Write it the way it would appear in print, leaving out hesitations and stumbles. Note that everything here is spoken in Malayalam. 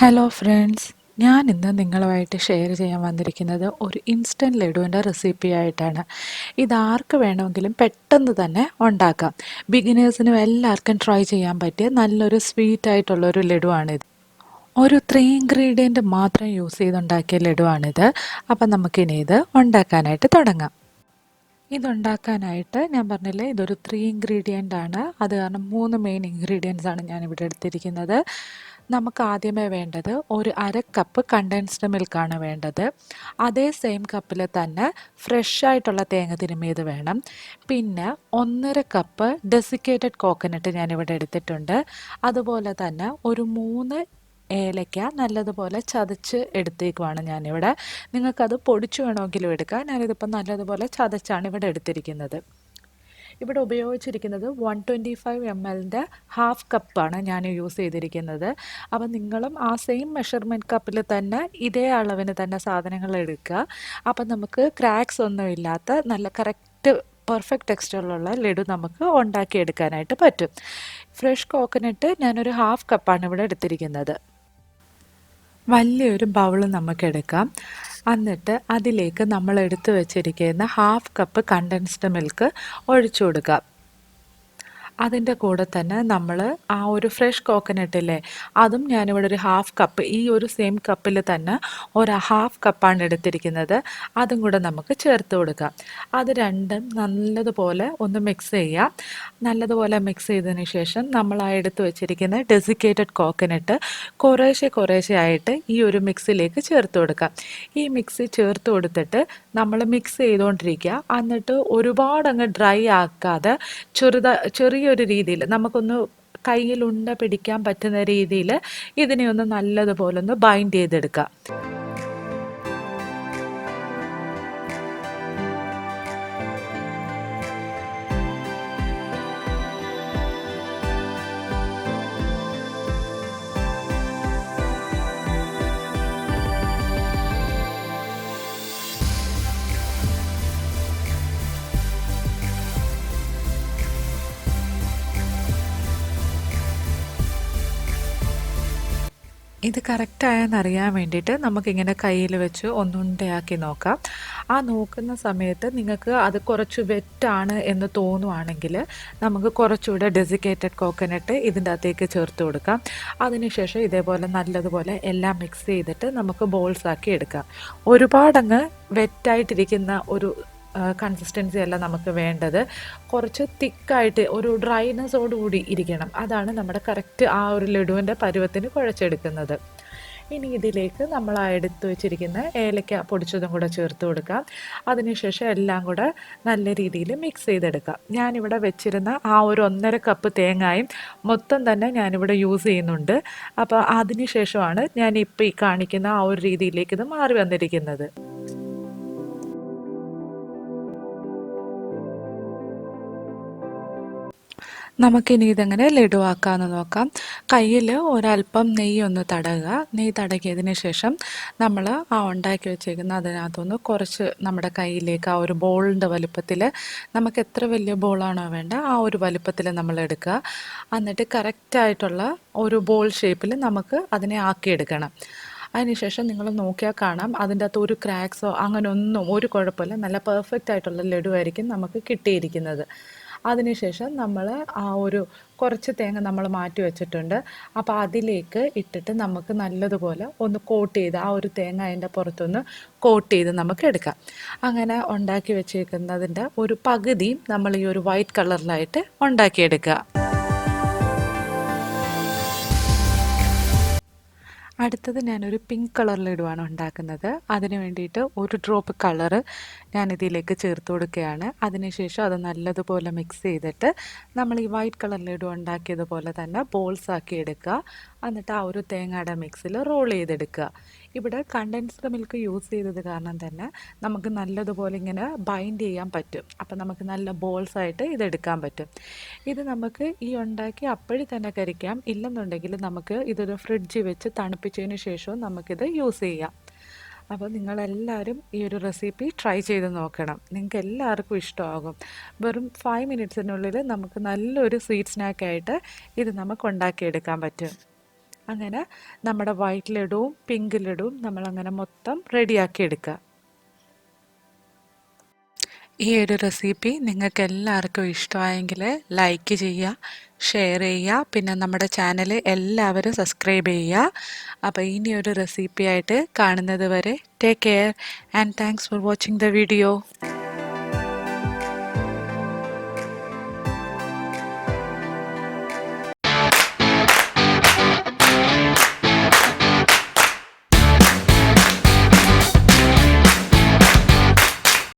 ഹലോ ഫ്രണ്ട്സ്, ഞാൻ ഇന്ന് നിങ്ങളുമായിട്ട് ഷെയർ ചെയ്യാൻ വന്നിരിക്കുന്നത് ഒരു ഇൻസ്റ്റൻറ്റ് ലഡുവിൻ്റെ റെസിപ്പി ആയിട്ടാണ്. ഇതാർക്ക് വേണമെങ്കിലും പെട്ടെന്ന് തന്നെ ഉണ്ടാക്കാം. ബിഗിനേഴ്സിനും എല്ലാവർക്കും ട്രൈ ചെയ്യാൻ പറ്റിയ നല്ലൊരു സ്വീറ്റ് ആയിട്ടുള്ളൊരു ലഡുവാണിത്. ഒരു 3 ഇൻഗ്രീഡിയൻറ്റ് മാത്രം യൂസ് ചെയ്തുണ്ടാക്കിയ ലഡുവാണിത്. അപ്പം നമുക്കിനി ഇത് ഉണ്ടാക്കാനായിട്ട് തുടങ്ങാം. ഇതുണ്ടാക്കാനായിട്ട് ഞാൻ പറഞ്ഞില്ലേ, ഇതൊരു 3 ഇൻഗ്രീഡിയൻ്റ് ആണ്. അത് കാരണം 3 മെയിൻ ഇൻഗ്രീഡിയൻസ് ആണ് ഞാനിവിടെ എടുത്തിരിക്കുന്നത്. നമുക്ക് ആദ്യമേ വേണ്ടത് ഒരു അര കപ്പ് കണ്ടൻസ്ഡ് മിൽക്കാണ് വേണ്ടത്. അതേ സെയിം കപ്പിൽ തന്നെ ഫ്രഷ് ആയിട്ടുള്ള തേങ്ങ തിരുമ്മിയത് വേണം. പിന്നെ 1.5 കപ്പ് ഡെസിക്കേറ്റഡ് കോക്കനട്ട് ഞാനിവിടെ എടുത്തിട്ടുണ്ട്. അതുപോലെ തന്നെ ഒരു 3 ഏലയ്ക്ക നല്ലതുപോലെ ചതച്ച് എടുത്തേക്കുവാണ് ഞാനിവിടെ. നിങ്ങൾക്കത് പൊടിച്ചു വേണമെങ്കിലും എടുക്കാം. ഞാനിതിപ്പോൾ നല്ലതുപോലെ ചതച്ചാണ് ഇവിടെ എടുത്തിരിക്കുന്നത്. ഇവിടെ ഉപയോഗിച്ചിരിക്കുന്നത് 125 ml ഹാഫ് കപ്പാണ് ഞാൻ യൂസ് ചെയ്തിരിക്കുന്നത്. അപ്പം നിങ്ങളും ആ സെയിം മെഷർമെൻറ്റ് കപ്പിൽ തന്നെ ഇതേ അളവിന് തന്നെ സാധനങ്ങൾ എടുക്കുക. അപ്പം നമുക്ക് ക്രാക്സ് ഒന്നും ഇല്ലാത്ത നല്ല കറക്റ്റ് പെർഫെക്റ്റ് ടെക്സ്ചറിലുള്ള ലഡു നമുക്ക് ഉണ്ടാക്കിയെടുക്കാനായിട്ട് പറ്റും. ഫ്രഷ് കോക്കനട്ട് ഞാനൊരു ഹാഫ് കപ്പാണ് ഇവിടെ എടുത്തിരിക്കുന്നത്. വലിയൊരു ബൗൾ നമുക്കെടുക്കാം. എന്നിട്ട് അതിലേക്ക് നമ്മൾ എടുത്തു വച്ചിരിക്കുന്ന ഹാഫ് കപ്പ് കണ്ടൻസ്ഡ് മിൽക്ക് ഒഴിച്ചു കൊടുക്കാം. അതിൻ്റെ കൂടെ തന്നെ നമ്മൾ ആ ഒരു ഫ്രഷ് കോക്കനട്ടില്ലേ, അതും ഞാനിവിടെ ഒരു ഹാഫ് കപ്പ്, ഈ ഒരു സെയിം കപ്പിൽ തന്നെ ഒരു ഹാഫ് കപ്പാണ് എടുത്തിരിക്കുന്നത്. അതും കൂടെ നമുക്ക് ചേർത്ത് കൊടുക്കാം. അത് രണ്ടും നല്ലതുപോലെ ഒന്ന് മിക്സ് ചെയ്യാം. നല്ലതുപോലെ മിക്സ് ചെയ്തതിന് ശേഷം നമ്മൾ ആ എടുത്ത് വെച്ചിരിക്കുന്ന ഡെസിക്കേറ്റഡ് കോക്കനട്ട് കുറേശ്ശെ ആയിട്ട് ഈ ഒരു മിക്സിലേക്ക് ചേർത്ത് കൊടുക്കാം. ഈ മിക്സി ചേർത്ത് കൊടുത്തിട്ട് നമ്മൾ മിക്സ് ചെയ്തുകൊണ്ടിരിക്കുക. എന്നിട്ട് ഒരുപാടങ്ങ് ഡ്രൈ ആക്കാതെ ചെറിയൊരു രീതിയിൽ നമുക്കൊന്ന് കയ്യിൽ ഉണ്ട പിടിക്കാൻ പറ്റുന്ന രീതിയിൽ ഇതിനെ ഒന്ന് നല്ലതുപോലെ ഒന്ന് ബൈൻഡ് ചെയ്തെടുക്കാം. ഇത് കറക്റ്റായെന്നറിയാൻ വേണ്ടിയിട്ട് നമുക്കിങ്ങനെ കയ്യിൽ വെച്ച് ഒന്നുണ്ടയാക്കി നോക്കാം. ആ നോക്കുന്ന സമയത്ത് നിങ്ങൾക്ക് അത് കുറച്ച് വെറ്റാണ് എന്ന് തോന്നുവാണെങ്കിൽ നമുക്ക് കുറച്ചുകൂടെ ഡെസിക്കേറ്റഡ് കോക്കനട്ട് ഇതിൻ്റെ അകത്തേക്ക് ചേർത്ത് കൊടുക്കാം. അതിനുശേഷം ഇതേപോലെ നല്ലതുപോലെ എല്ലാം മിക്സ് ചെയ്തിട്ട് നമുക്ക് ബോൾസാക്കി എടുക്കാം. ഒരുപാടങ്ങ് വെറ്റായിട്ടിരിക്കുന്ന ഒരു കൺസിസ്റ്റൻസി അല്ല നമുക്ക് വേണ്ടത്. കുറച്ച് തിക്കായിട്ട് ഒരു ഡ്രൈനെസ്സോടുകൂടി ഇരിക്കണം. അതാണ് നമ്മുടെ കറക്റ്റ് ആ ഒരു ലഡുവിൻ്റെ പരുവത്തിന് കുഴച്ചെടുക്കുന്നത്. ഇനി ഇതിലേക്ക് നമ്മൾ ആ എടുത്ത് വെച്ചിരിക്കുന്ന ഏലക്ക പൊടിച്ചതും കൂടെ ചേർത്ത് കൊടുക്കാം. അതിനുശേഷം എല്ലാം കൂടെ നല്ല രീതിയിൽ മിക്സ് ചെയ്തെടുക്കാം. ഞാനിവിടെ വെച്ചിരുന്ന ആ ഒരു 1.5 കപ്പ് തേങ്ങയും മൊത്തം തന്നെ ഞാനിവിടെ യൂസ് ചെയ്യുന്നുണ്ട്. അപ്പോൾ അതിന് ശേഷമാണ് ഞാനിപ്പോൾ ഈ കാണിക്കുന്ന ആ ഒരു രീതിയിലേക്ക് ഇത് മാറി വന്നിരിക്കുന്നത്. നമുക്കിനി ഇതെങ്ങനെ ലഡു ആക്കാമെന്ന് നോക്കാം. കയ്യിൽ ഒരല്പം നെയ്യൊന്ന് തടവുക. നെയ്യ് തടകിയതിന് ശേഷം നമ്മൾ ആ ഉണ്ടാക്കി വെച്ചേക്കുന്ന അതിനകത്തൊന്ന് കുറച്ച് നമ്മുടെ കയ്യിലേക്ക് ആ ഒരു ബോളിൻ്റെ വലുപ്പത്തിൽ, നമുക്ക് എത്ര വലിയ ബോളാണോ വേണ്ട ആ ഒരു വലുപ്പത്തിൽ നമ്മൾ എടുക്കുക. എന്നിട്ട് കറക്റ്റായിട്ടുള്ള ഒരു ബോൾ ഷേപ്പിൽ നമുക്ക് അതിനെ ആക്കിയെടുക്കണം. അതിനുശേഷം നിങ്ങൾ നോക്കിയാൽ കാണാം അതിൻ്റെ അകത്ത് ഒരു ക്രാക്സോ അങ്ങനെ ഒന്നും ഒരു കുഴപ്പമില്ല. നല്ല പെർഫെക്റ്റ് ആയിട്ടുള്ള ലഡു ആയിരിക്കും നമുക്ക് കിട്ടിയിരിക്കുന്നത്. അതിനുശേഷം നമ്മൾ ആ ഒരു കുറച്ച് തേങ്ങ നമ്മൾ മാറ്റി വെച്ചിട്ടുണ്ട്. അപ്പോൾ അതിലേക്ക് ഇട്ടിട്ട് നമുക്ക് നല്ലതുപോലെ ഒന്ന് കോട്ട് ചെയ്ത് ആ ഒരു തേങ്ങ അതിൻ്റെ പുറത്തൊന്ന് കോട്ട് ചെയ്ത് നമുക്ക് എടുക്കാം. അങ്ങനെ ഉണ്ടാക്കി വെച്ചേക്കുന്നതിൻ്റെ ഒരു പകുതിയും നമ്മൾ ഈ ഒരു വൈറ്റ് കളറിലായിട്ട് ഉണ്ടാക്കിയെടുക്കുക. അടുത്തത് ഞാനൊരു പിങ്ക് കളർ ലഡുവാണ് ഉണ്ടാക്കുന്നത്. അതിന് വേണ്ടിയിട്ട് ഒരു ഡ്രോപ്പ് കളറ് ഞാനിതിലേക്ക് ചേർത്ത് കൊടുക്കുകയാണ്. അതിനുശേഷം അത് നല്ലതുപോലെ മിക്സ് ചെയ്തിട്ട് നമ്മൾ ഈ വൈറ്റ് കളർ ലഡു ഉണ്ടാക്കിയതുപോലെ തന്നെ ബോൾസ് ആക്കി എടുക്കുക. എന്നിട്ട് ആ ഒരു തേങ്ങയുടെ മിക്സിൽ റോൾ ചെയ്തെടുക്കുക. ഇവിടെ കണ്ടൻസ്ഡ് മിൽക്ക് യൂസ് ചെയ്തത് കാരണം തന്നെ നമുക്ക് നല്ലതുപോലെ ഇങ്ങനെ ബൈൻഡ് ചെയ്യാൻ പറ്റും. അപ്പം നമുക്ക് നല്ല ബോൾസായിട്ട് ഇതെടുക്കാൻ പറ്റും. ഇത് നമുക്ക് ഈ ഉണ്ടാക്കി അപ്പോഴി തന്നെ കഴിക്കാം. ഇല്ലെന്നുണ്ടെങ്കിൽ നമുക്ക് ഇതൊരു ഫ്രിഡ്ജിൽ വെച്ച് തണുപ്പിച്ചതിന് ശേഷവും നമുക്കിത് യൂസ് ചെയ്യാം. അപ്പോൾ നിങ്ങളെല്ലാവരും ഈ ഒരു റെസിപ്പി ട്രൈ ചെയ്ത് നോക്കണം. നിങ്ങൾക്ക് എല്ലാവർക്കും ഇഷ്ടമാകും. വെറും 5 മിനിറ്റ്സിനുള്ളിൽ നമുക്ക് നല്ലൊരു സ്വീറ്റ് സ്നാക്കായിട്ട് ഇത് നമുക്ക് ഉണ്ടാക്കിയെടുക്കാൻ പറ്റും. അങ്ങനെ നമ്മുടെ വൈറ്റ് ലഡുവും പിങ്ക് ലഡുവും നമ്മളങ്ങനെ മൊത്തം റെഡിയാക്കി എടുക്കുക. ഈ ഒരു റെസിപ്പി നിങ്ങൾക്ക് എല്ലാവർക്കും ഇഷ്ടമായെങ്കിൽ ലൈക്ക് ചെയ്യുക, ഷെയർ ചെയ്യുക, പിന്നെ നമ്മുടെ ചാനൽ എല്ലാവരും സബ്സ്ക്രൈബ് ചെയ്യുക. അപ്പോൾ ഇനി ഒരു റെസിപ്പി ആയിട്ട് കാണുന്നത് വരെ take care and thanks for watching the video.